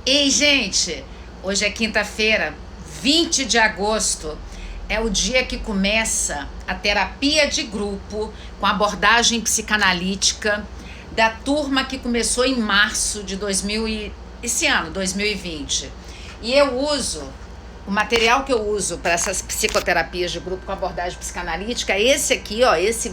Ei, gente, hoje é quinta-feira, 20 de agosto. É o dia que começa a terapia de grupo com abordagem psicanalítica da turma que começou em março de esse ano, 2020. E eu uso, o material que eu uso para essas psicoterapias de grupo com abordagem psicanalítica é esse aqui, ó, esse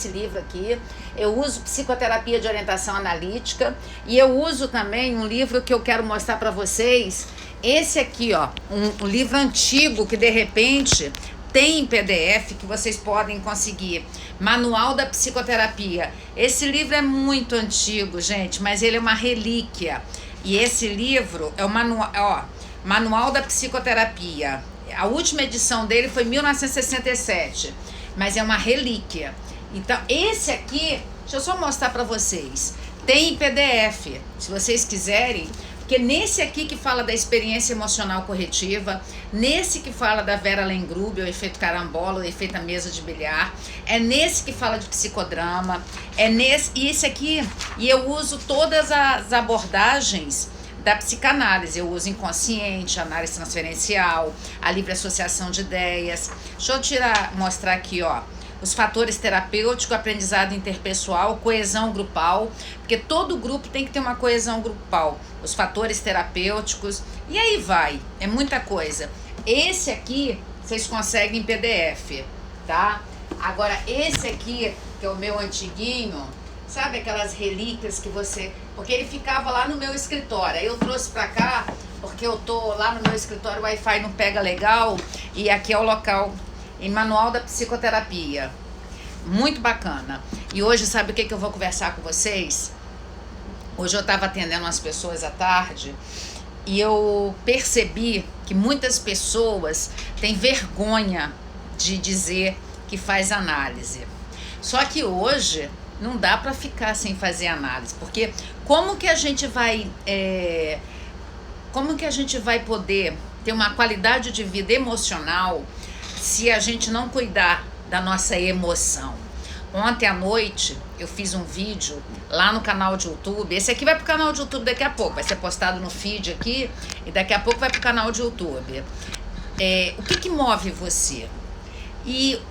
livro aqui. Eu uso Psicoterapia de Orientação Analítica e eu uso também um livro que eu quero mostrar para vocês. Esse aqui, ó, um livro antigo que de repente tem em PDF que vocês podem conseguir. Manual da Psicoterapia. Esse livro é muito antigo, gente, mas ele é uma relíquia. E esse livro é o manual, ó, Manual da Psicoterapia. A última edição dele foi em 1967, mas é uma relíquia. Então, esse aqui, deixa eu só mostrar para vocês. Tem em PDF, se vocês quiserem, porque nesse aqui que fala da experiência emocional corretiva, nesse que fala da Vera Lengrube, o efeito carambola, o efeito mesa de bilhar, é nesse que fala de psicodrama, é nesse, e esse aqui, e eu uso todas as abordagens da psicanálise. Eu uso inconsciente, análise transferencial, a livre associação de ideias. Deixa eu mostrar aqui, ó. Os fatores terapêuticos, aprendizado interpessoal, coesão grupal, porque todo grupo tem que ter uma coesão grupal. Os fatores terapêuticos, e aí vai, é muita coisa. Esse aqui, vocês conseguem em PDF, tá? Agora, esse aqui, que é o meu antiguinho, sabe aquelas relíquias que você... Porque ele ficava lá no meu escritório, aí eu trouxe pra cá, porque eu tô lá no meu escritório, o Wi-Fi não pega legal, e aqui é o local... em Manual da Psicoterapia, muito bacana. E hoje, sabe o que eu vou conversar com vocês? Hoje eu estava atendendo umas pessoas à tarde e eu percebi que muitas pessoas têm vergonha de dizer que faz análise. Só que hoje não dá para ficar sem fazer análise, porque como que a gente vai poder ter uma qualidade de vida emocional se a gente não cuidar da nossa emoção? Ontem à noite eu fiz um vídeo lá no canal de YouTube. Esse aqui vai pro canal de YouTube daqui a pouco, vai ser postado no feed aqui e daqui a pouco vai pro canal de YouTube. O que move você? E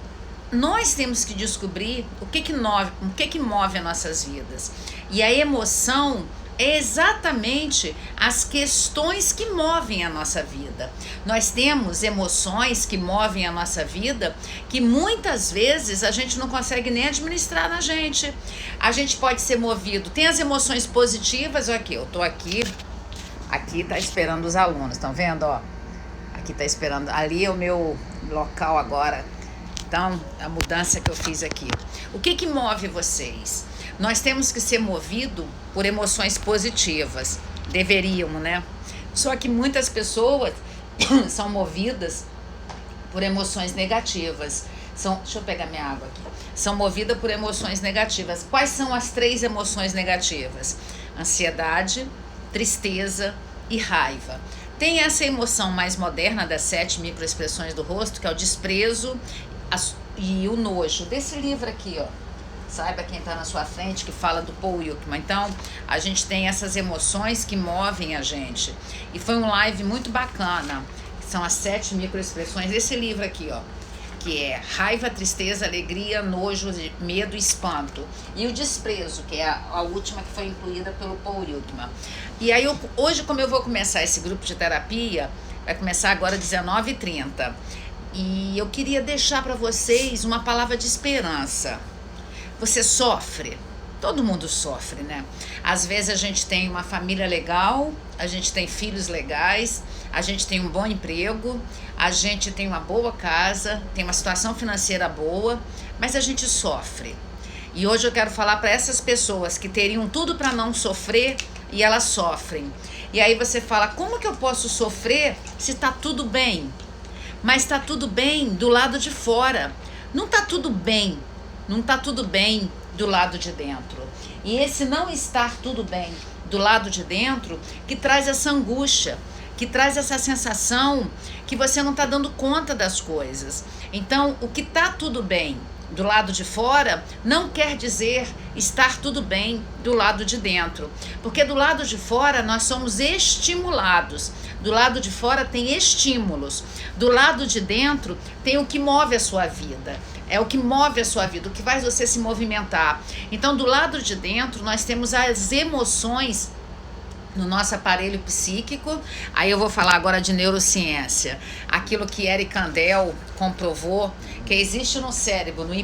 nós temos que descobrir o que move as nossas vidas. E a emoção é exatamente as questões que movem a nossa vida. Nós temos emoções que movem a nossa vida que muitas vezes a gente não consegue nem administrar na gente. A gente pode ser movido. Tem as emoções positivas, ó, aqui, eu tô aqui tá esperando os alunos, estão vendo, ó? Aqui tá esperando, ali é o meu local agora. Então, a mudança que eu fiz aqui. O que move vocês? Nós temos que ser movidos por emoções positivas. Deveríamos, né? Só que muitas pessoas são movidas por emoções negativas. Deixa eu pegar minha água aqui. São movidas por emoções negativas. Quais são as 3 emoções negativas? Ansiedade, tristeza e raiva. Tem essa emoção mais moderna das 7 microexpressões do rosto, que é o desprezo e o nojo. Desse livro aqui, ó. Saiba quem está na sua frente, que fala do Paul Ekman. Então, a gente tem essas emoções que movem a gente. E foi um live muito bacana, que são as 7 microexpressões. Esse livro aqui, ó, que é raiva, tristeza, alegria, nojo, medo e espanto. E o desprezo, que é a última que foi incluída pelo Paul Ekman. E aí, hoje, como eu vou começar esse grupo de terapia, vai começar agora às 19h30. E eu queria deixar para vocês uma palavra de esperança. Você sofre? Todo mundo sofre, né? Às vezes a gente tem uma família legal, a gente tem filhos legais, a gente tem um bom emprego, a gente tem uma boa casa, tem uma situação financeira boa, mas a gente sofre. E hoje eu quero falar para essas pessoas que teriam tudo para não sofrer e elas sofrem. E aí você fala, como que eu posso sofrer se está tudo bem? Mas está tudo bem do lado de fora. Não está tudo bem. Não está tudo bem do lado de dentro. E esse não estar tudo bem do lado de dentro que traz essa angústia, que traz essa sensação que você não está dando conta das coisas. Então, o que está tudo bem do lado de fora não quer dizer estar tudo bem do lado de dentro, porque do lado de fora nós somos estimulados, do lado de fora tem estímulos, do lado de dentro tem o que move a sua vida. É o que move a sua vida, o que faz você se movimentar. Então, do lado de dentro, nós temos as emoções no nosso aparelho psíquico. Aí eu vou falar agora de neurociência. Aquilo que Eric Kandel comprovou, que existe no cérebro, no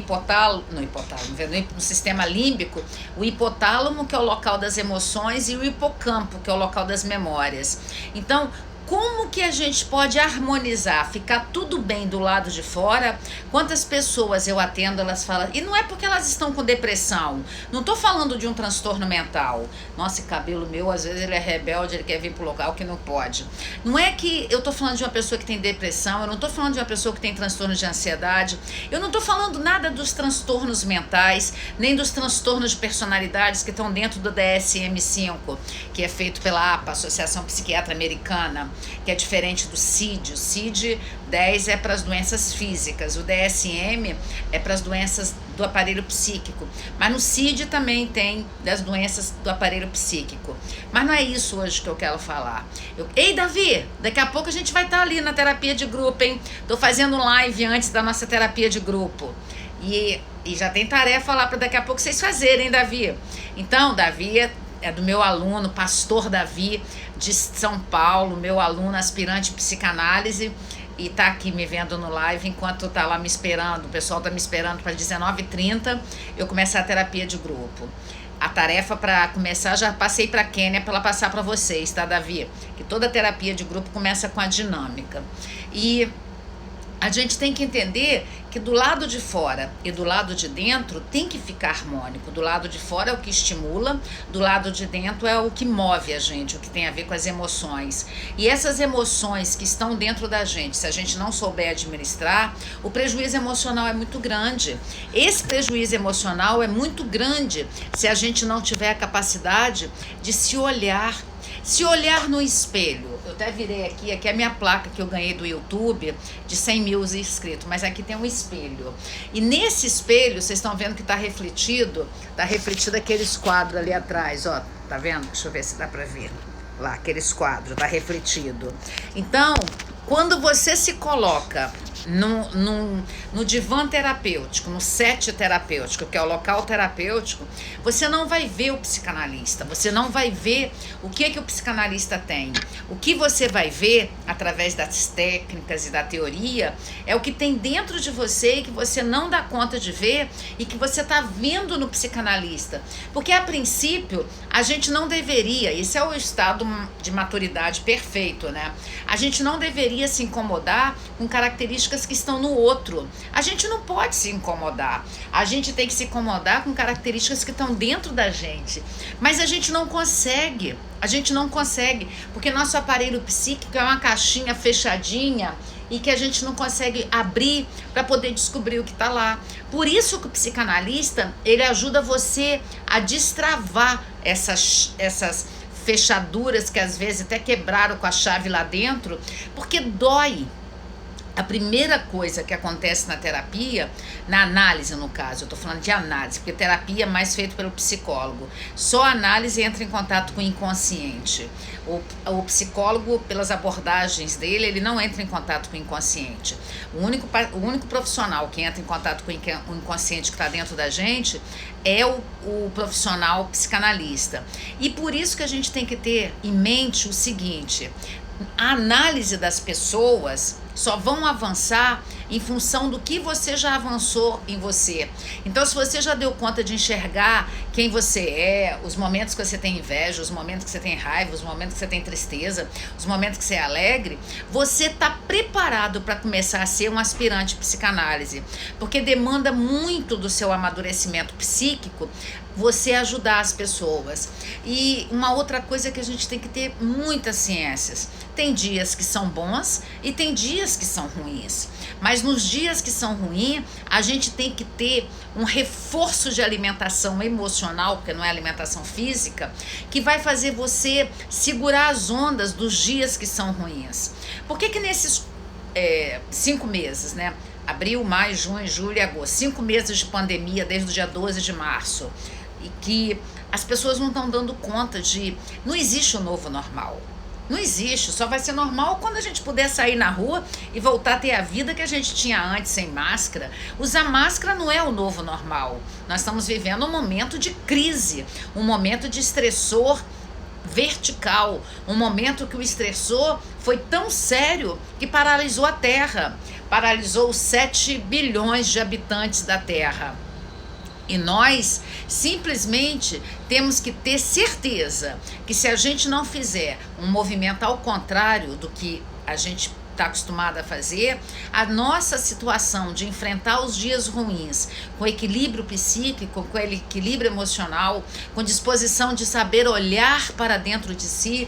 sistema límbico, o hipotálamo, que é o local das emoções, e o hipocampo, que é o local das memórias. Então, como que a gente pode harmonizar, ficar tudo bem do lado de fora? Quantas pessoas eu atendo, elas falam, e não é porque elas estão com depressão, não estou falando de um transtorno mental. Nossa, esse cabelo meu, às vezes ele é rebelde, ele quer vir para o local que não pode. Não é que eu estou falando de uma pessoa que tem depressão, eu não estou falando de uma pessoa que tem transtorno de ansiedade, eu não estou falando nada dos transtornos mentais, nem dos transtornos de personalidades que estão dentro do DSM-5, que é feito pela APA, Associação Psiquiatra Americana, que é diferente do CID. O CID-10 é para as doenças físicas, o DSM é para as doenças do aparelho psíquico, mas no CID também tem das doenças do aparelho psíquico. Mas não é isso hoje que eu quero falar. Ei, Davi, daqui a pouco a gente vai estar ali na terapia de grupo, hein? Tô fazendo live antes da nossa terapia de grupo. E já tem tarefa lá para daqui a pouco vocês fazerem, hein, Davi? Então, Davi é do meu aluno, pastor Davi, de São Paulo, meu aluno aspirante em psicanálise, e tá aqui me vendo no live enquanto tá lá me esperando. O pessoal tá me esperando para 19h30 eu começar a terapia de grupo. A tarefa para começar, já passei para a Kênia para ela passar para vocês, tá, Davi? Que toda terapia de grupo começa com a dinâmica. E a gente tem que entender que do lado de fora e do lado de dentro tem que ficar harmônico. Do lado de fora é o que estimula, do lado de dentro é o que move a gente, o que tem a ver com as emoções. E essas emoções que estão dentro da gente, se a gente não souber administrar, o prejuízo emocional é muito grande. Esse prejuízo emocional é muito grande se a gente não tiver a capacidade de se olhar no espelho. Eu até virei aqui é a minha placa que eu ganhei do YouTube de 100 mil inscritos, mas aqui tem um espelho. E nesse espelho, vocês estão vendo que tá refletido aqueles quadros ali atrás, ó, tá vendo? Deixa eu ver se dá pra ver. Lá, aqueles quadros, tá refletido. Então, quando você se coloca no divã terapêutico, no set terapêutico, que é o local terapêutico, você não vai ver o psicanalista, você não vai ver o que o psicanalista tem. O que você vai ver, através das técnicas e da teoria, é o que tem dentro de você e que você não dá conta de ver e que você está vendo no psicanalista. Porque, a princípio, a gente não deveria, esse é o estado de maturidade perfeito, né? A gente não deveria se incomodar com características que estão no outro. A gente não pode se incomodar. A gente tem que se incomodar com características que estão dentro da gente. Mas a gente não consegue. Porque nosso aparelho psíquico é uma caixinha fechadinha e que a gente não consegue abrir para poder descobrir o que está lá. Por isso que o psicanalista, ele ajuda você a destravar essas fechaduras que às vezes até quebraram com a chave lá dentro, porque dói. A primeira coisa que acontece na terapia, na análise no caso, eu estou falando de análise, porque terapia é mais feito pelo psicólogo. Só a análise entra em contato com o inconsciente. O psicólogo, pelas abordagens dele, ele não entra em contato com o inconsciente. O único profissional que entra em contato com o inconsciente que está dentro da gente é o profissional psicanalista. E por isso que a gente tem que ter em mente o seguinte: a análise das pessoas só vão avançar em função do que você já avançou em você. Então, se você já deu conta de enxergar quem você é, os momentos que você tem inveja, os momentos que você tem raiva, os momentos que você tem tristeza, os momentos que você é alegre, você está preparado para começar a ser um aspirante psicanálise, porque demanda muito do seu amadurecimento psíquico você ajudar as pessoas. E uma outra coisa que a gente tem que ter muitas ciências. Tem dias que são bons e tem dias que são ruins. Mas nos dias que são ruins, a gente tem que ter um reforço de alimentação emocional, porque não é alimentação física, que vai fazer você segurar as ondas dos dias que são ruins. Por que nesses 5 meses, né? abril, maio, junho, julho e agosto, 5 meses de pandemia desde o dia 12 de março, e que as pessoas não estão dando conta de, não existe o novo normal. Não existe, só vai ser normal quando a gente puder sair na rua e voltar a ter a vida que a gente tinha antes sem máscara. Usar máscara não é o novo normal. Nós estamos vivendo um momento de crise, um momento de estressor vertical, um momento que o estressor foi tão sério que paralisou a Terra, paralisou os 7 bilhões de habitantes da Terra. E nós simplesmente temos que ter certeza que se a gente não fizer um movimento ao contrário do que a gente está acostumado a fazer, a nossa situação de enfrentar os dias ruins com equilíbrio psíquico, com equilíbrio emocional, com disposição de saber olhar para dentro de si,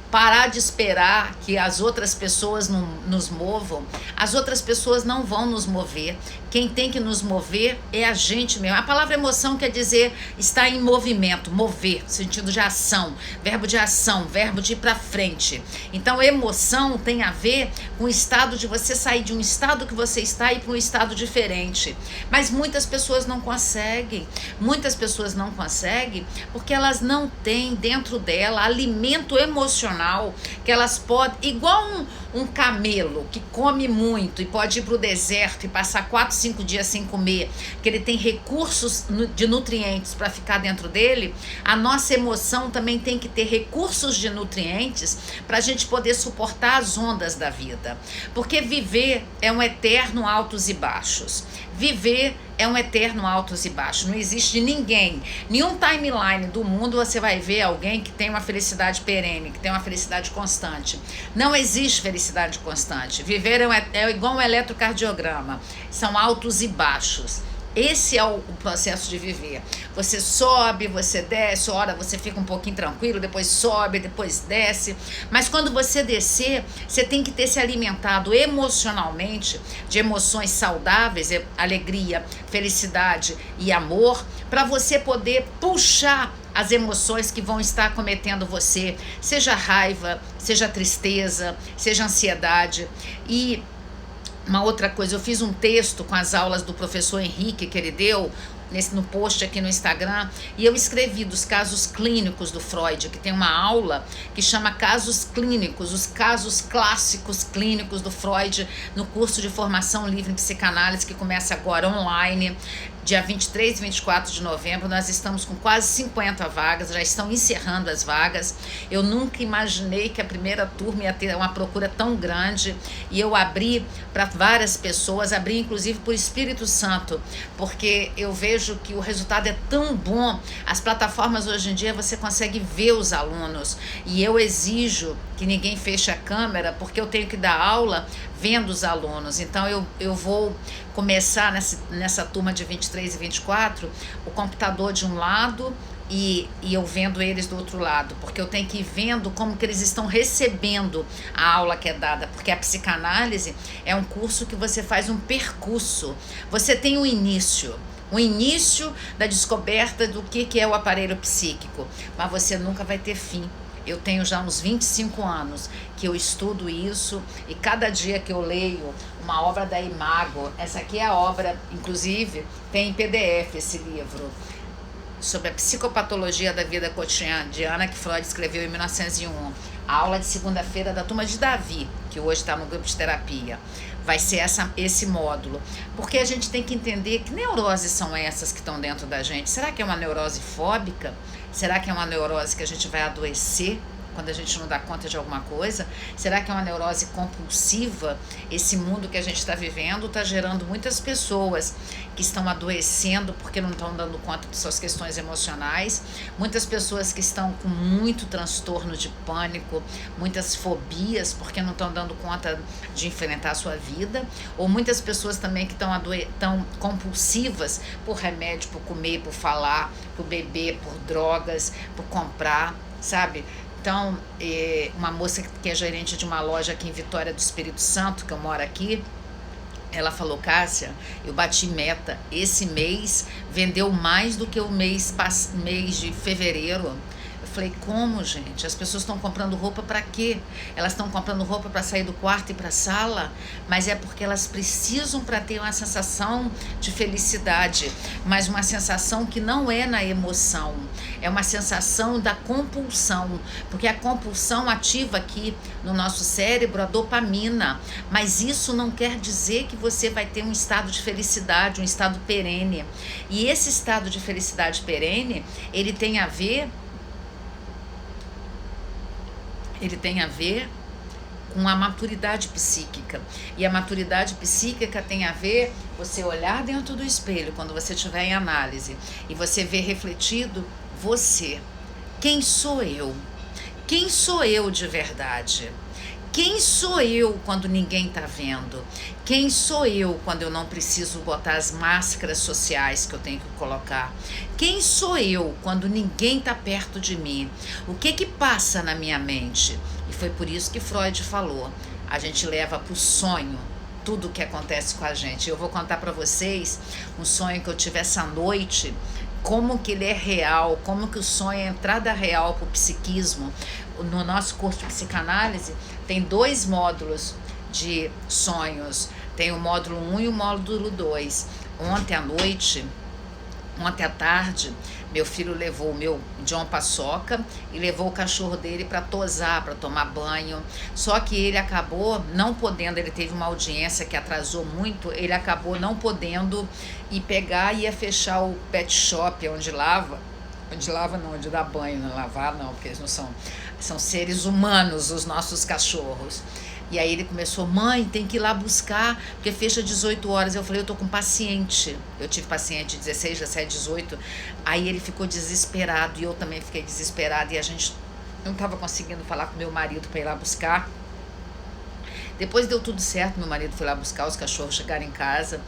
parar de esperar que as outras pessoas nos movam. As outras pessoas não vão nos mover. Quem tem que nos mover é a gente mesmo. A palavra emoção quer dizer estar em movimento, mover, sentido de ação, verbo de ir para frente. Então, emoção tem a ver com o estado de você sair de um estado que você está e ir para um estado diferente. Mas muitas pessoas não conseguem. Muitas pessoas não conseguem porque elas não têm dentro dela alimento emocional que elas podem, igual um camelo que come muito e pode ir para o deserto e passar 4, 5 dias sem comer, que ele tem recursos de nutrientes para ficar dentro dele, a nossa emoção também tem que ter recursos de nutrientes para a gente poder suportar as ondas da vida. Porque viver é um eterno altos e baixos. Viver é um eterno altos e baixos. Não existe ninguém, nenhum timeline do mundo você vai ver alguém que tem uma felicidade perene, que tem uma felicidade constante. Não existe felicidade constante. Viver é igual um eletrocardiograma. São altos e baixos. Esse é o processo de viver. Você sobe, você desce, hora você fica um pouquinho tranquilo, depois sobe, depois desce. Mas quando você descer, você tem que ter se alimentado emocionalmente de emoções saudáveis, alegria, felicidade e amor, para você poder puxar as emoções que vão estar cometendo você, seja raiva, seja tristeza, seja ansiedade. E uma outra coisa, eu fiz um texto com as aulas do professor Henrique que ele deu no post aqui no Instagram, e eu escrevi dos casos clínicos do Freud, que tem uma aula que chama Casos Clínicos, os casos clássicos clínicos do Freud, no curso de formação livre em psicanálise, que começa agora online, dia 23 e 24 de novembro. Nós estamos com quase 50 vagas, já estão encerrando as vagas. Eu nunca imaginei que a primeira turma ia ter uma procura tão grande, e eu abri para várias pessoas, abri inclusive por Espírito Santo, porque eu vejo que o resultado é tão bom. As plataformas hoje em dia você consegue ver os alunos, e eu exijo que ninguém feche a câmera, porque eu tenho que dar aula vendo os alunos. Então eu vou começar nessa turma de 23 e 24, o computador de um lado e eu vendo eles do outro lado, porque eu tenho que ir vendo como que eles estão recebendo a aula que é dada, porque a psicanálise é um curso que você faz um percurso. Você tem o início da descoberta do que é o aparelho psíquico, mas você nunca vai ter fim. Eu tenho já uns 25 anos que eu estudo isso, e cada dia que eu leio uma obra da Imago, essa aqui é a obra, inclusive tem em PDF esse livro, sobre a psicopatologia da vida cotidiana, que Freud escreveu em 1901. A aula de segunda-feira da turma de Davi, que hoje está no grupo de terapia, vai ser esse módulo. Porque a gente tem que entender que neuroses são essas que estão dentro da gente. Será que é uma neurose fóbica? Será que é uma neurose que a gente vai adoecer quando a gente não dá conta de alguma coisa? Será que é uma neurose compulsiva? Esse mundo que a gente está vivendo está gerando muitas pessoas que estão adoecendo porque não estão dando conta de suas questões emocionais, muitas pessoas que estão com muito transtorno de pânico, muitas fobias porque não estão dando conta de enfrentar a sua vida, ou muitas pessoas também que estão compulsivas por remédio, por comer, por falar, por beber, por drogas, por comprar, sabe? Então, uma moça que é gerente de uma loja aqui em Vitória do Espírito Santo, que eu moro aqui, ela falou: Cássia, eu bati meta, esse mês vendeu mais do que o mês de fevereiro. Eu falei, como, gente? As pessoas estão comprando roupa para quê? Elas estão comprando roupa para sair do quarto e para a sala, mas é porque elas precisam para ter uma sensação de felicidade, mas uma sensação que não é na emoção, é uma sensação da compulsão, porque a compulsão ativa aqui no nosso cérebro a dopamina, mas isso não quer dizer que você vai ter um estado de felicidade, um estado perene. E esse estado de felicidade perene, ele tem a ver com a maturidade psíquica. E a maturidade psíquica tem a ver você olhar dentro do espelho quando você estiver em análise e você ver refletido você. Quem sou eu? Quem sou eu de verdade? Quem sou eu quando ninguém está vendo? Quem sou eu quando eu não preciso botar as máscaras sociais que eu tenho que colocar? Quem sou eu quando ninguém está perto de mim? O que passa na minha mente? E foi por isso que Freud falou, a gente leva para o sonho tudo o que acontece com a gente. Eu vou contar para vocês um sonho que eu tive essa noite, como que ele é real, como que o sonho é a entrada real para o psiquismo. No nosso curso de psicanálise tem 2 módulos de sonhos, tem o módulo 1 e o módulo 2. Ontem à tarde, meu filho levou o meu John Paçoca e levou o cachorro dele para tosar, para tomar banho. Só que ele acabou não podendo, ele teve uma audiência que atrasou muito, ele acabou não podendo ir pegar e ia fechar o pet shop onde dá banho, não lavar não, porque eles não são seres humanos, os nossos cachorros. E aí ele começou, mãe, tem que ir lá buscar, porque fecha 18 horas. Eu falei, eu tô com paciente. Eu tive paciente 16, 17, 18. Aí ele ficou desesperado e eu também fiquei desesperada. E a gente não tava conseguindo falar com meu marido para ir lá buscar. Depois deu tudo certo, meu marido foi lá buscar, os cachorros chegaram em casa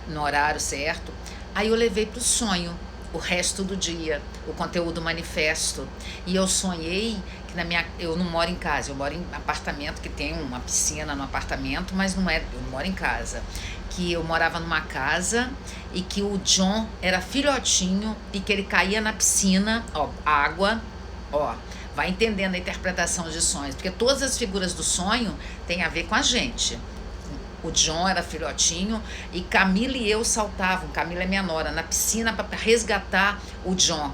no horário certo. Aí eu levei pro sonho o resto do dia, o conteúdo manifesto. E eu sonhei que eu não moro em casa, eu moro em apartamento que tem uma piscina no apartamento, mas eu não moro em casa. Que eu morava numa casa e que o John era filhotinho e que ele caía na piscina, água, vai entendendo a interpretação de sonhos, porque todas as figuras do sonho têm a ver com a gente. O John era filhotinho e Camila e eu saltavam, Camila é minha nora, na piscina para resgatar o John.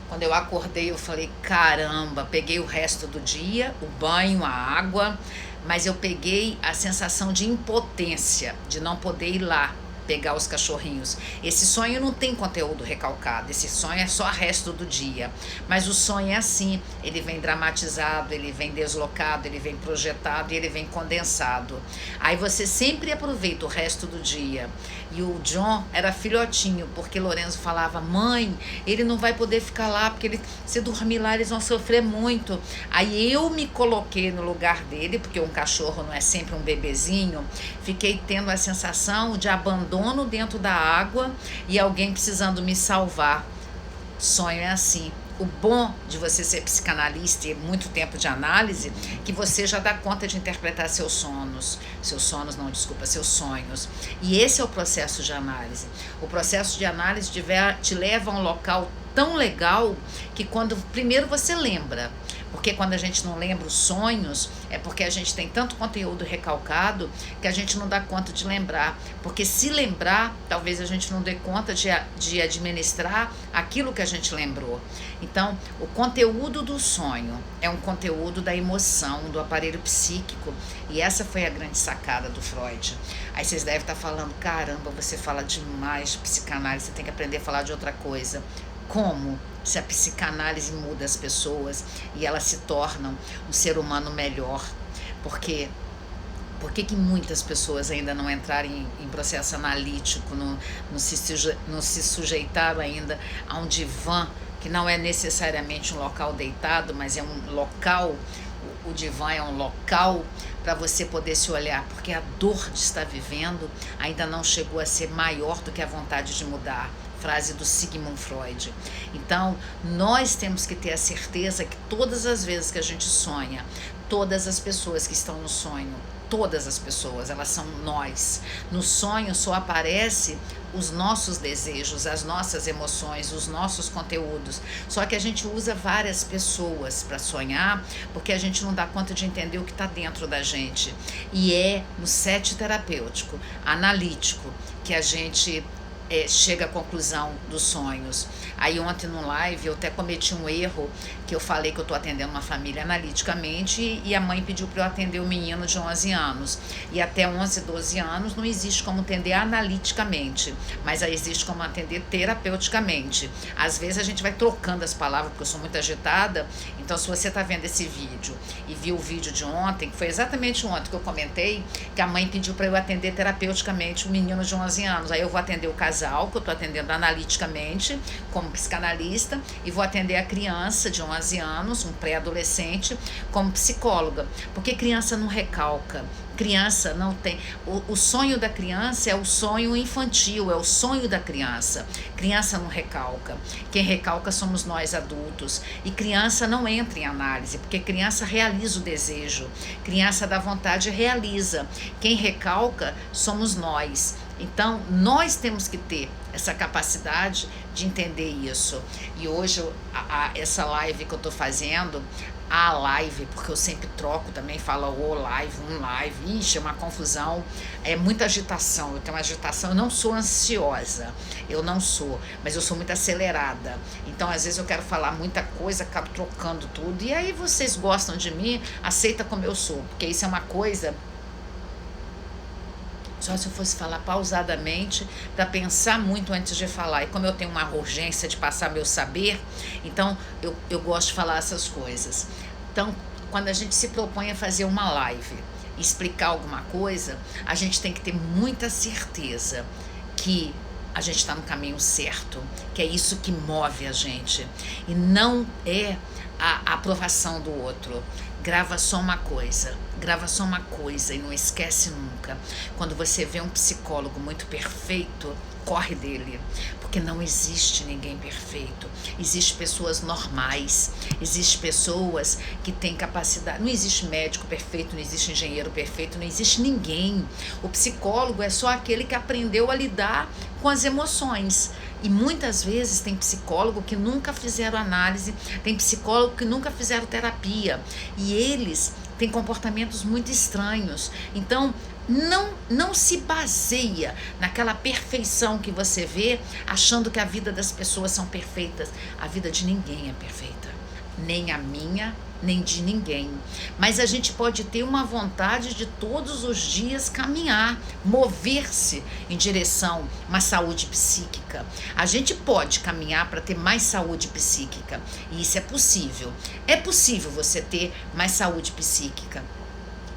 Quando eu acordei, eu falei, caramba, peguei o resto do dia, o banho, a água, mas eu peguei a sensação de impotência, de não poder ir lá pegar os cachorrinhos. Esse sonho não tem conteúdo recalcado, esse sonho é só o resto do dia. Mas o sonho é assim, ele vem dramatizado, ele vem deslocado, ele vem projetado e ele vem condensado. Aí você sempre aproveita o resto do dia. E o John era filhotinho, porque Lorenzo falava, mãe, ele não vai poder ficar lá, porque se dormir lá eles vão sofrer muito. Aí eu me coloquei no lugar dele, porque um cachorro não é sempre um bebezinho, fiquei tendo a sensação de abandono dentro da água e alguém precisando me salvar. Sonho é assim. O bom de você ser psicanalista e muito tempo de análise, que você já dá conta de interpretar seus sonhos. Seus sonhos. E esse é o processo de análise. O processo de análise te leva a um local tão legal que primeiro você lembra. Porque quando a gente não lembra os sonhos, é porque a gente tem tanto conteúdo recalcado que a gente não dá conta de lembrar. Porque se lembrar, talvez a gente não dê conta de administrar aquilo que a gente lembrou. Então, o conteúdo do sonho é um conteúdo da emoção, do aparelho psíquico. E essa foi a grande sacada do Freud. Aí vocês devem estar falando, caramba, você fala demais de psicanálise, você tem que aprender a falar de outra coisa. Como? Se a psicanálise muda as pessoas e elas se tornam um ser humano melhor. Por que muitas pessoas ainda não entraram em processo analítico, não se sujeitaram ainda a um divã, que não é necessariamente um local deitado, mas é um local, o divã é um local para você poder se olhar, porque a dor de estar vivendo ainda não chegou a ser maior do que a vontade de mudar. Frase do Sigmund Freud. Então, nós temos que ter a certeza que todas as vezes que a gente sonha, todas as pessoas que estão no sonho, todas as pessoas, elas são nós. No sonho só aparece os nossos desejos, as nossas emoções, os nossos conteúdos. Só que a gente usa várias pessoas para sonhar, porque a gente não dá conta de entender o que está dentro da gente. E é no set terapêutico, analítico, que a gente chega à conclusão dos sonhos. Aí ontem no live eu até cometi um erro, que eu falei que eu estou atendendo uma família analiticamente e a mãe pediu para eu atender o menino de 11 anos. E até 11, 12 anos não existe como atender analiticamente, mas aí existe como atender terapeuticamente. Às vezes a gente vai trocando as palavras, porque eu sou muito agitada, então se você está vendo esse vídeo e viu o vídeo de ontem, que foi exatamente ontem que eu comentei, que a mãe pediu para eu atender terapeuticamente o menino de 11 anos, aí eu vou atender o casal, que eu estou atendendo analiticamente, como psicanalista, e vou atender a criança de 11 anos, um pré-adolescente, como psicóloga, porque criança não recalca, criança não tem, o sonho da criança é o sonho infantil, é o sonho da criança. Criança não recalca, quem recalca somos nós adultos, e criança não entra em análise, porque criança realiza o desejo, criança dá vontade e realiza, quem recalca somos nós. Então, nós temos que ter essa capacidade de entender isso. E hoje, essa live que eu estou fazendo, a live, porque eu sempre troco também, falo o live, um live, ixi, é uma confusão, é muita agitação, eu tenho uma agitação, eu não sou ansiosa, eu não sou, mas eu sou muito acelerada. Então, às vezes eu quero falar muita coisa, acabo trocando tudo, e aí vocês gostam de mim, aceita como eu sou, porque isso é uma coisa... Só se eu fosse falar pausadamente, para pensar muito antes de falar. E como eu tenho uma urgência de passar meu saber, então eu gosto de falar essas coisas. Então, quando a gente se propõe a fazer uma live, explicar alguma coisa, a gente tem que ter muita certeza que a gente está no caminho certo, que é isso que move a gente. E não é a aprovação do outro. Grava só uma coisa e não esquece nunca. Quando você vê um psicólogo muito perfeito, corre dele, porque não existe ninguém perfeito. Existem pessoas normais, existem pessoas que têm capacidade. Não existe médico perfeito, não existe engenheiro perfeito, não existe ninguém. O psicólogo é só aquele que aprendeu a lidar com as emoções. E muitas vezes tem psicólogo que nunca fizeram análise, tem psicólogo que nunca fizeram terapia, e eles têm comportamentos muito estranhos. Então, não se baseia naquela perfeição que você vê, achando que a vida das pessoas são perfeitas. A vida de ninguém é perfeita, nem a minha, nem de ninguém. Mas a gente pode ter uma vontade de todos os dias caminhar, mover-se em direção a uma saúde psíquica. A gente pode caminhar para ter mais saúde psíquica, e isso é possível. É possível você ter mais saúde psíquica.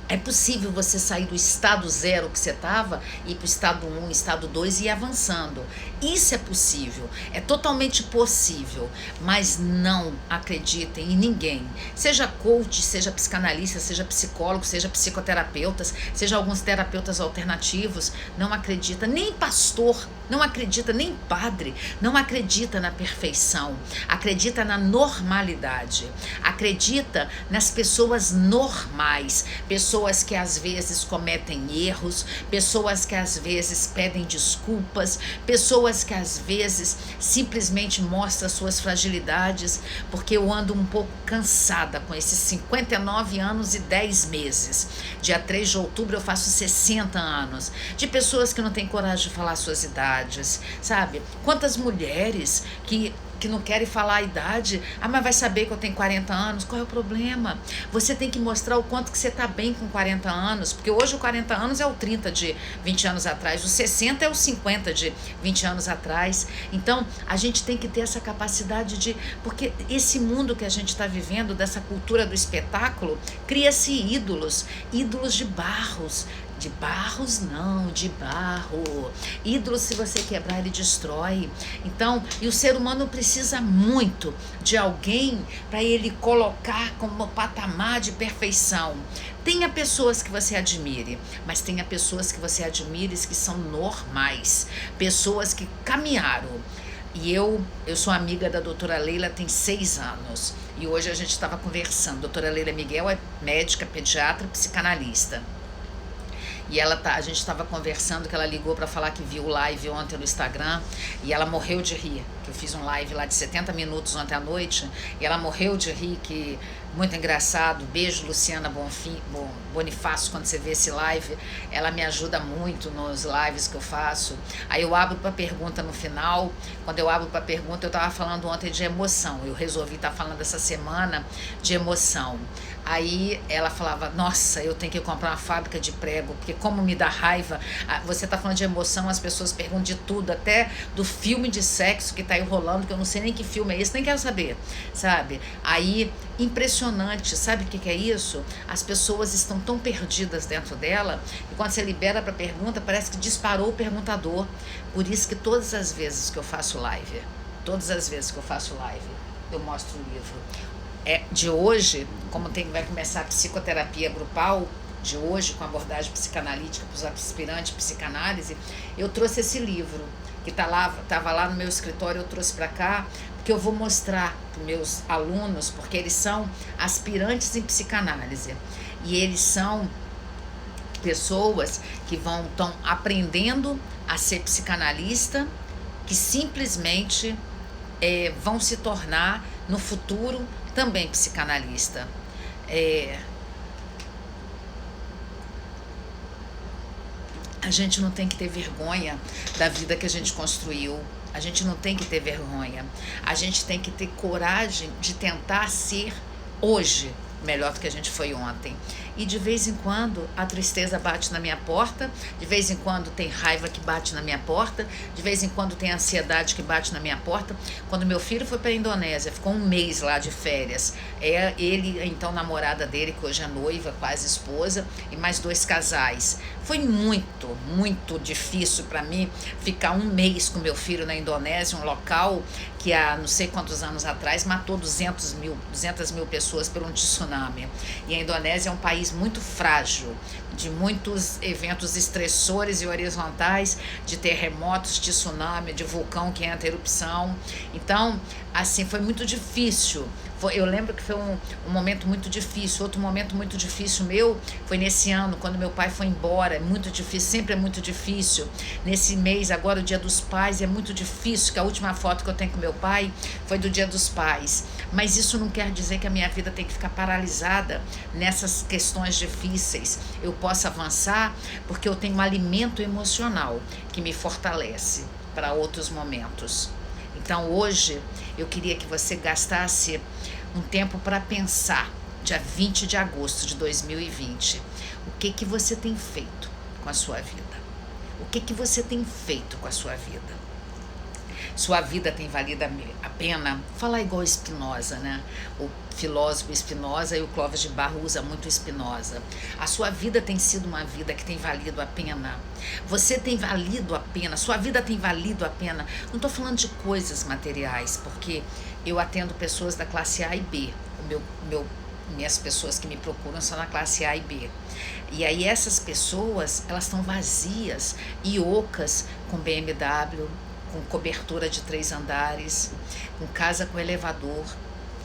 É possível você sair do estado 0 que você estava e ir para o estado 1, estado 2 e ir avançando. Isso é possível, é totalmente possível, mas não acreditem em ninguém. Seja coach, seja psicanalista, seja psicólogo, seja psicoterapeutas, seja alguns terapeutas alternativos, não acredita, nem pastor, não acredita, nem padre, não acredita na perfeição, acredita na normalidade, acredita nas pessoas normais, pessoas que às vezes cometem erros, pessoas que às vezes pedem desculpas, pessoas que às vezes simplesmente mostram suas fragilidades, porque eu ando um pouco cansada com esses 59 anos e 10 meses. Dia 3 de outubro eu faço 60 anos, de pessoas que não têm coragem de falar suas idades, sabe? Quantas mulheres que não querem falar a idade, mas vai saber que eu tenho 40 anos, qual é o problema? Você tem que mostrar o quanto que você está bem com 40 anos, porque hoje o 40 anos é o 30 de 20 anos atrás, o 60 é o 50 de 20 anos atrás. Então, a gente tem que ter essa capacidade de... Porque esse mundo que a gente está vivendo, dessa cultura do espetáculo, cria-se ídolos de barros, de barros não, de barro. Ídolo, se você quebrar, ele destrói. Então, e o ser humano precisa muito de alguém para ele colocar como patamar de perfeição. Tenha pessoas que você admire, mas tenha pessoas que você admire que são normais, pessoas que caminharam. E eu sou amiga da doutora Leila tem 6 anos, e hoje a gente estava conversando. Doutora Leila Miguel é médica, pediatra, psicanalista. E a gente estava conversando, que ela ligou para falar que viu o live ontem no Instagram, e ela morreu de rir, que eu fiz um live lá de 70 minutos ontem à noite, e ela morreu de rir, que muito engraçado. Beijo, Luciana Bonifácio, quando você vê esse live, ela me ajuda muito nos lives que eu faço. Aí eu abro para pergunta no final. Quando eu abro para pergunta, eu estava falando ontem de emoção, eu resolvi estar falando essa semana de emoção. Aí ela falava, nossa, eu tenho que comprar uma fábrica de prego, porque como me dá raiva. Você tá falando de emoção, as pessoas perguntam de tudo, até do filme de sexo que tá aí rolando, que eu não sei nem que filme é esse, nem quero saber, sabe? Aí, impressionante, sabe o que é isso? As pessoas estão tão perdidas dentro dela, e quando você libera para pergunta, parece que disparou o perguntador. Por isso que todas as vezes que eu faço live, eu mostro o livro. De hoje, como vai começar a psicoterapia grupal, de hoje, com abordagem psicanalítica para os aspirantes de psicanálise, eu trouxe esse livro, que estava lá no meu escritório, eu trouxe para cá, porque eu vou mostrar para os meus alunos, porque eles são aspirantes em psicanálise, e eles são pessoas que estão aprendendo a ser psicanalista, que simplesmente vão se tornar, no futuro, também psicanalista. A gente não tem que ter vergonha da vida que a gente construiu. A gente não tem que ter vergonha. A gente tem que ter coragem de tentar ser hoje melhor do que a gente foi ontem. E de vez em quando a tristeza bate na minha porta, de vez em quando tem raiva que bate na minha porta, de vez em quando tem ansiedade que bate na minha porta. Quando meu filho foi para a Indonésia, ficou um mês lá de férias, ele, então namorada dele, que hoje é noiva, quase esposa, e mais 2 casais. Foi muito, muito difícil para mim ficar um mês com meu filho na Indonésia, um local que há não sei quantos anos atrás matou 200 mil pessoas por um tsunami. E a Indonésia é um país muito frágil, de muitos eventos estressores e horizontais, de terremotos, de tsunami, de vulcão que entra em erupção. Então, assim, foi muito difícil. Eu lembro que foi um momento muito difícil. Outro momento muito difícil meu foi nesse ano, quando meu pai foi embora. É muito difícil, sempre é muito difícil. Nesse mês, agora o Dia dos Pais, é muito difícil, que a última foto que eu tenho com meu pai foi do Dia dos Pais. Mas isso não quer dizer que a minha vida tem que ficar paralisada nessas questões difíceis. Eu posso avançar porque eu tenho um alimento emocional que me fortalece para outros momentos. Então hoje eu queria que você gastasse um tempo para pensar, dia 20 de agosto de 2020, o que você tem feito com a sua vida? O que você tem feito com a sua vida? Sua vida tem valido a pena? Falar igual Spinoza, né? O filósofo Spinoza, e o Clóvis de Barro usa muito Spinoza. A sua vida tem sido uma vida que tem valido a pena? Você tem valido a pena? Sua vida tem valido a pena? Não estou falando de coisas materiais, porque eu atendo pessoas da classe A e B. Minhas pessoas que me procuram são na classe A e B. E aí essas pessoas, elas estão vazias e ocas, com BMW, com cobertura de 3 andares, com casa com elevador,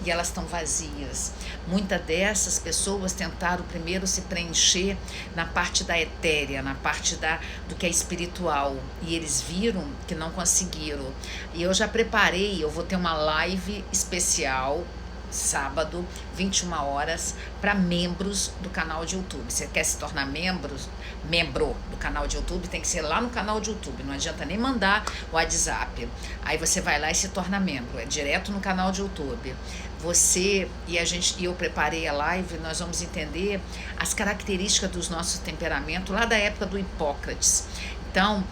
e elas estão vazias. Muitas dessas pessoas tentaram primeiro se preencher na parte da etérea, na parte do que é espiritual, e eles viram que não conseguiram. E eu já preparei, eu vou ter uma live especial sábado, 21 horas, para membros do canal de YouTube. Você quer se tornar membro do canal de YouTube, tem que ser lá no canal de YouTube, não adianta nem mandar o WhatsApp. Aí você vai lá e se torna membro, é direto no canal de YouTube. Eu preparei a live, nós vamos entender as características dos nossos temperamentos lá da época do Hipócrates. Então,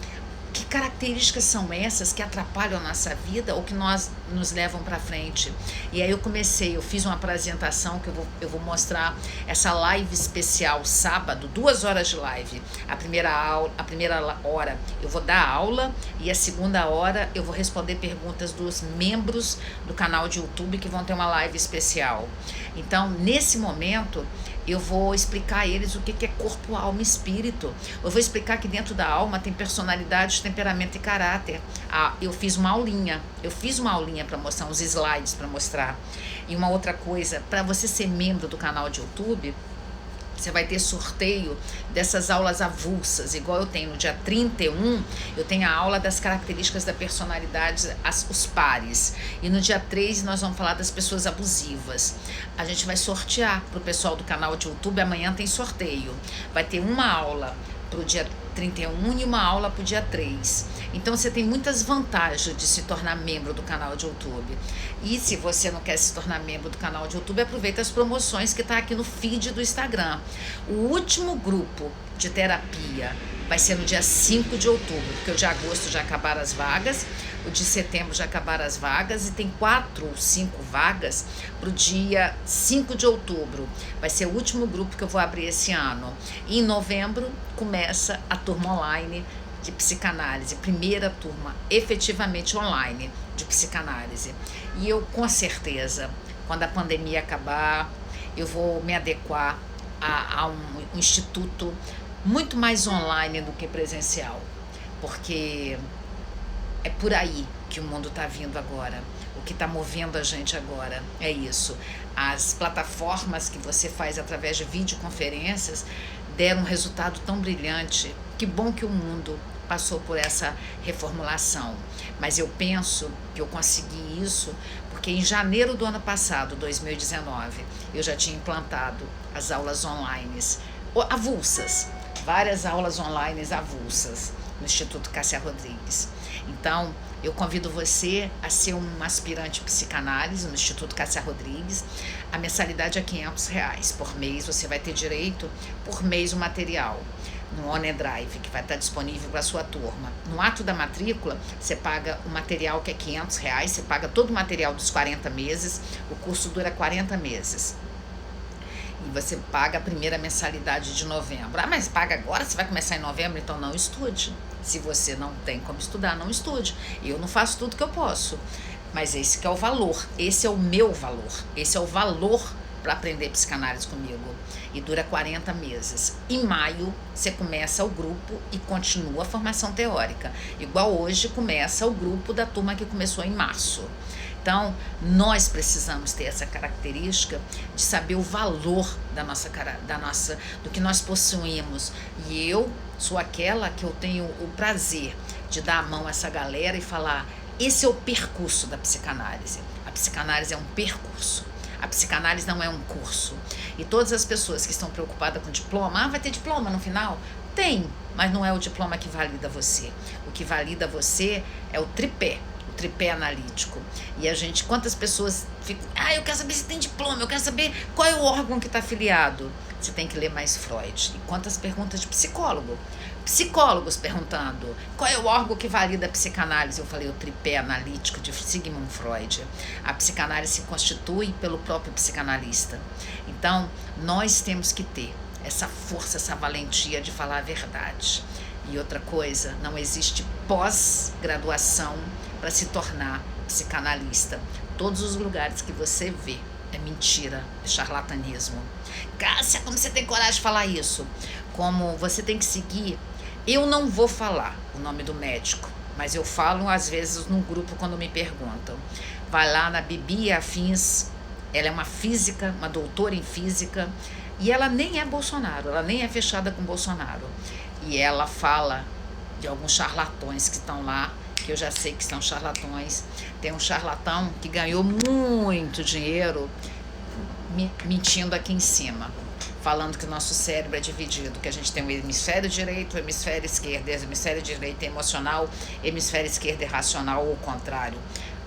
que características são essas que atrapalham a nossa vida ou que nos levam para frente? E aí eu fiz uma apresentação que eu vou mostrar essa live especial sábado, 2 horas de live. A primeira hora eu vou dar aula e a segunda hora eu vou responder perguntas dos membros do canal de YouTube que vão ter uma live especial. Então, nesse momento, eu vou explicar a eles o que é corpo, alma e espírito. Eu vou explicar que dentro da alma tem personalidade, temperamento e caráter. Eu fiz uma aulinha para mostrar, uns slides para mostrar. E uma outra coisa, para você ser membro do canal de YouTube, Você vai ter sorteio dessas aulas avulsas, igual eu tenho no dia 31, eu tenho a aula das características da personalidade, os pares. E no dia 3 nós vamos falar das pessoas abusivas. A gente vai sortear para o pessoal do canal de YouTube, amanhã tem sorteio. Vai ter uma aula para o dia 31 e uma aula para o dia 3. Então você tem muitas vantagens de se tornar membro do canal de YouTube. E se você não quer se tornar membro do canal de YouTube, aproveita as promoções que está aqui no feed do Instagram. O último grupo de terapia vai ser no dia 5 de outubro, porque o de agosto já acabaram as vagas, o de setembro já acabaram as vagas e tem 4 ou 5 vagas para o dia 5 de outubro. Vai ser o último grupo que eu vou abrir esse ano. E em novembro começa a turma online de psicanálise, primeira turma efetivamente online de psicanálise. E eu, com certeza, quando a pandemia acabar, eu vou me adequar a um instituto muito mais online do que presencial, porque é por aí que o mundo está vindo agora. O que está movendo a gente agora é isso. As plataformas que você faz através de videoconferências deram um resultado tão brilhante. Que bom que o mundo passou por essa reformulação. Mas eu penso que eu consegui isso porque em janeiro do ano passado, 2019, eu já tinha implantado as aulas online avulsas, várias aulas online avulsas no Instituto Cássia Rodrigues. Então, eu convido você a ser um aspirante psicanálise no Instituto Cássia Rodrigues. A mensalidade é R$500 por mês. Você vai ter direito por mês o material no OneDrive, que vai estar disponível para a sua turma. No ato da matrícula, você paga o material que é R$500, você paga todo o material dos 40 meses, o curso dura 40 meses. E você paga a primeira mensalidade de novembro. Ah, mas paga agora? Você vai começar em novembro? Então não estude. Se você não tem como estudar, não estude. Eu não faço tudo que eu posso. Mas esse que é o valor. Esse é o meu valor. Esse é o valor para aprender psicanálise comigo. E dura 40 meses. Em maio, você começa o grupo e continua a formação teórica. Igual hoje começa o grupo da turma que começou em março. Então, nós precisamos ter essa característica de saber o valor do que nós possuímos. E eu sou aquela que eu tenho o prazer de dar a mão a essa galera e falar: esse é o percurso da psicanálise. A psicanálise é um percurso. A psicanálise não é um curso. E todas as pessoas que estão preocupadas com diploma, vai ter diploma no final? Tem, mas não é o diploma que valida você. O que valida você é o tripé analítico. E a gente, quantas pessoas ficam, eu quero saber se tem diploma, eu quero saber qual é o órgão que está afiliado. Você tem que ler mais Freud. E quantas perguntas de psicólogos perguntando qual é o órgão que valida a psicanálise. Eu falei o tripé analítico de Sigmund Freud. A psicanálise se constitui pelo próprio psicanalista. Então nós temos que ter essa força, essa valentia de falar a verdade. E outra coisa, não existe pós-graduação para se tornar psicanalista. Todos os lugares que você vê é mentira, é charlatanismo. Cássia, como você tem coragem de falar isso? Como você tem que seguir. Eu não vou falar o nome do médico, mas eu falo às vezes no grupo quando me perguntam. Vai lá na Bibi Afins, ela é uma física, uma doutora em física, e ela nem é Bolsonaro, ela nem é fechada com Bolsonaro. E ela fala de alguns charlatões que estão lá, que eu já sei que são charlatões. Tem um charlatão que ganhou muito dinheiro mentindo aqui em cima, falando que o nosso cérebro é dividido, que a gente tem o hemisfério direito, o hemisfério esquerdo, o hemisfério direito é emocional, hemisfério esquerdo é racional ou o contrário.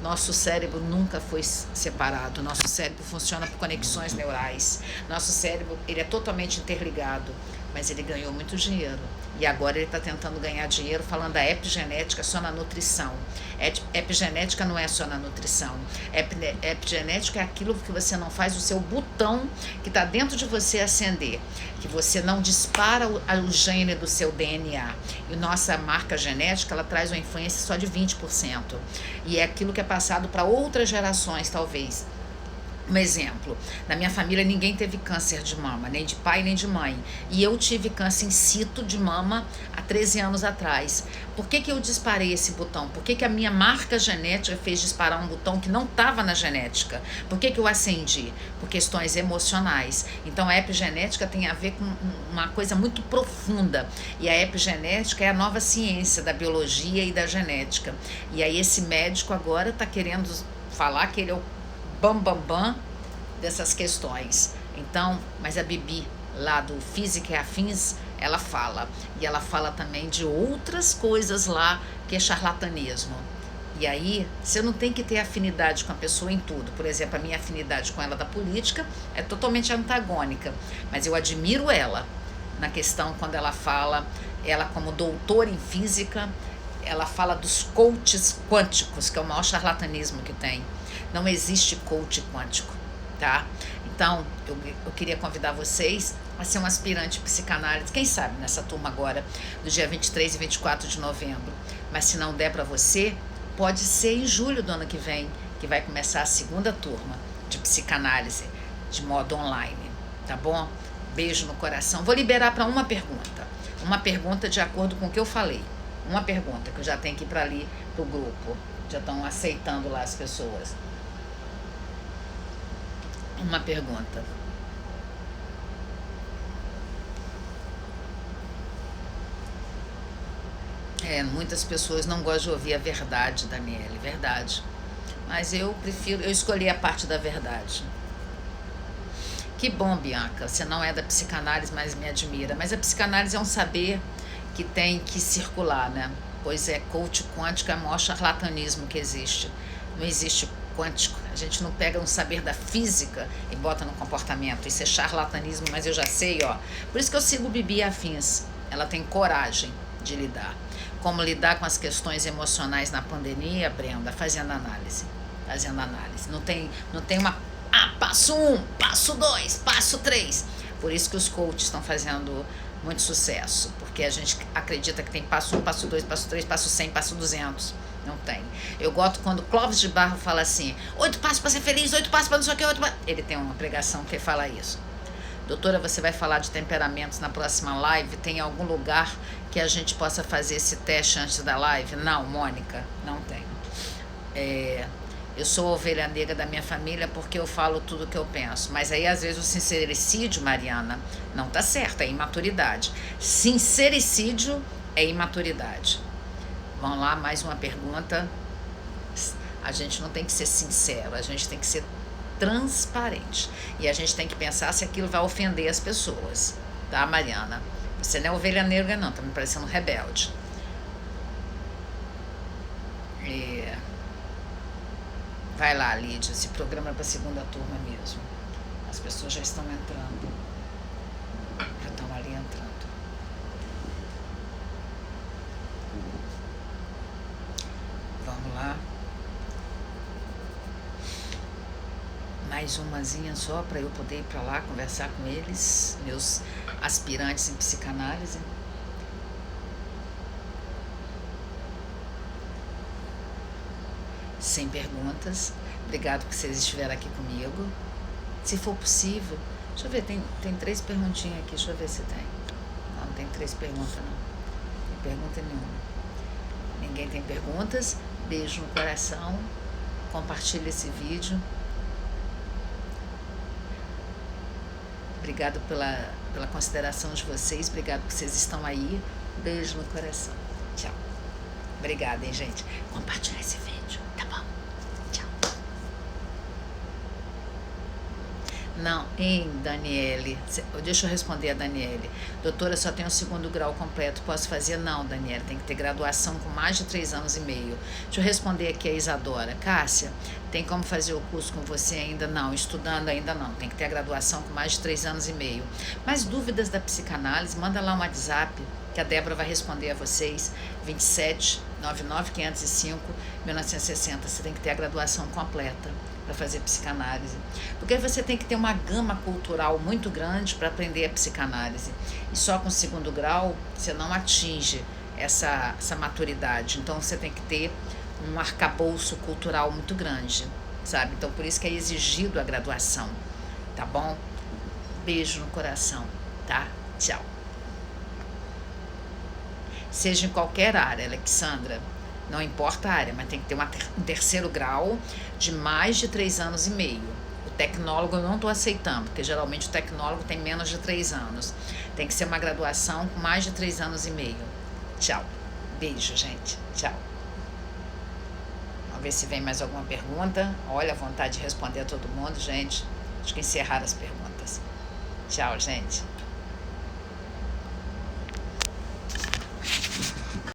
Nosso cérebro nunca foi separado, nosso cérebro funciona por conexões neurais, nosso cérebro ele é totalmente interligado, mas ele ganhou muito dinheiro. E agora ele está tentando ganhar dinheiro falando da epigenética só na nutrição. Epigenética não é só na nutrição. Epigenética é aquilo que você não faz o seu botão que está dentro de você acender. Que você não dispara o gene do seu DNA. E nossa marca genética, ela traz uma influência só de 20%. E é aquilo que é passado para outras gerações, talvez. Um exemplo, na minha família ninguém teve câncer de mama, nem de pai nem de mãe. E eu tive câncer in situ de mama há 13 anos atrás. Por que eu disparei esse botão? Por que a minha marca genética fez disparar um botão que não estava na genética? Por que eu acendi? Por questões emocionais. Então a epigenética tem a ver com uma coisa muito profunda. E a epigenética é a nova ciência da biologia e da genética. E aí esse médico agora está querendo falar que ele é o bam dessas questões. Então, mas a Bibi, lá do Física e Afins, ela fala. E ela fala também de outras coisas lá que é charlatanismo. E aí, você não tem que ter afinidade com a pessoa em tudo. Por exemplo, a minha afinidade com ela da política é totalmente antagônica. Mas eu admiro ela na questão quando ela fala, ela como doutora em física, ela fala dos coaches quânticos, que é o maior charlatanismo que tem. Não existe coach quântico, tá? Então, eu queria convidar vocês a ser um aspirante em psicanálise, quem sabe nessa turma agora, do dia 23 e 24 de novembro. Mas se não der para você, pode ser em julho do ano que vem, que vai começar a segunda turma de psicanálise, de modo online, tá bom? Beijo no coração. Vou liberar para uma pergunta de acordo com o que eu falei. Uma pergunta, que eu já tenho que ir para ali, pro grupo. Já estão aceitando lá as pessoas. Uma pergunta. Muitas pessoas não gostam de ouvir a verdade, Daniele, verdade. Mas eu escolhi a parte da verdade. Que bom, Bianca, você não é da psicanálise, mas me admira. Mas a psicanálise é um saber que tem que circular, né? Pois é, coach quântico é o maior charlatanismo que existe. Não existe quântico. A gente não pega um saber da física e bota no comportamento. Isso é charlatanismo, mas eu já sei, ó. Por isso que eu sigo Bibi Afins. Ela tem coragem de lidar. Como lidar com as questões emocionais na pandemia, Brenda? Fazendo análise. Não tem uma... passo 1, passo 2, passo 3. Por isso que os coaches estão fazendo muito sucesso. Porque a gente acredita que tem passo 1, passo 2, passo 3, passo 100, passo 200. Não tem. Eu gosto quando Clóvis de Barro fala assim: 8 passos para ser feliz, 8 passos para não sei o que, 8 passos. Ele tem uma pregação que fala isso. Doutora, você vai falar de temperamentos na próxima live? Tem algum lugar que a gente possa fazer esse teste antes da live? Não, Mônica, não tem. Eu sou a ovelha negra da minha família porque eu falo tudo o que eu penso. Mas aí, às vezes, o sincericídio, Mariana, não tá certo, é imaturidade. Sincericídio é imaturidade. Vamos lá, mais uma pergunta. A gente não tem que ser sincero, a gente tem que ser transparente. E a gente tem que pensar se aquilo vai ofender as pessoas. Tá, Mariana? Você não é ovelha negra, não, tá me parecendo rebelde. Vai lá, Lídia, esse programa é para a segunda turma mesmo. As pessoas já estão entrando. Já estão ali entrando. Vamos lá. Mais umazinha só para eu poder ir para lá conversar com eles, meus aspirantes em psicanálise. Sem perguntas. Obrigado por vocês estiverem aqui comigo. Se for possível, deixa eu ver, tem 3 perguntinhas aqui, deixa eu ver se tem. Não tem 3 perguntas, não. Não tem pergunta nenhuma. Ninguém tem perguntas. Beijo no coração. Compartilhe esse vídeo. Obrigado pela consideração de vocês. Obrigado por vocês estão aí. Beijo no coração. Tchau. Obrigada, hein, gente. Compartilhe esse vídeo, tá bom? Tchau. Não, hein, Daniele? Deixa eu responder a Daniele. Doutora, só tenho o 2º grau completo. Posso fazer? Não, Daniele. Tem que ter graduação com mais de 3 anos e meio. Deixa eu responder aqui a Isadora. Cássia, tem como fazer o curso com você ainda? Não. Estudando ainda não. Tem que ter a graduação com mais de 3 anos e meio. Mais dúvidas da psicanálise? Manda lá um WhatsApp que a Débora vai responder a vocês. 27 99 505 1960. Você tem que ter a graduação completa para fazer psicanálise. Porque você tem que ter uma gama cultural muito grande para aprender a psicanálise. E só com o 2º grau você não atinge essa maturidade. Então você tem que ter um arcabouço cultural muito grande, sabe? Então, por isso que é exigido a graduação, tá bom? Beijo no coração, tá? Tchau. Seja em qualquer área, Alexandra, não importa a área, mas tem que ter um terceiro grau de mais de 3 anos e meio. O tecnólogo eu não estou aceitando, porque geralmente o tecnólogo tem menos de 3 anos. Tem que ser uma graduação com mais de 3 anos e meio. Tchau. Beijo, gente. Tchau. Vamos ver se vem mais alguma pergunta. Olha, a vontade de responder a todo mundo, gente. Acho que encerrar as perguntas. Tchau, gente.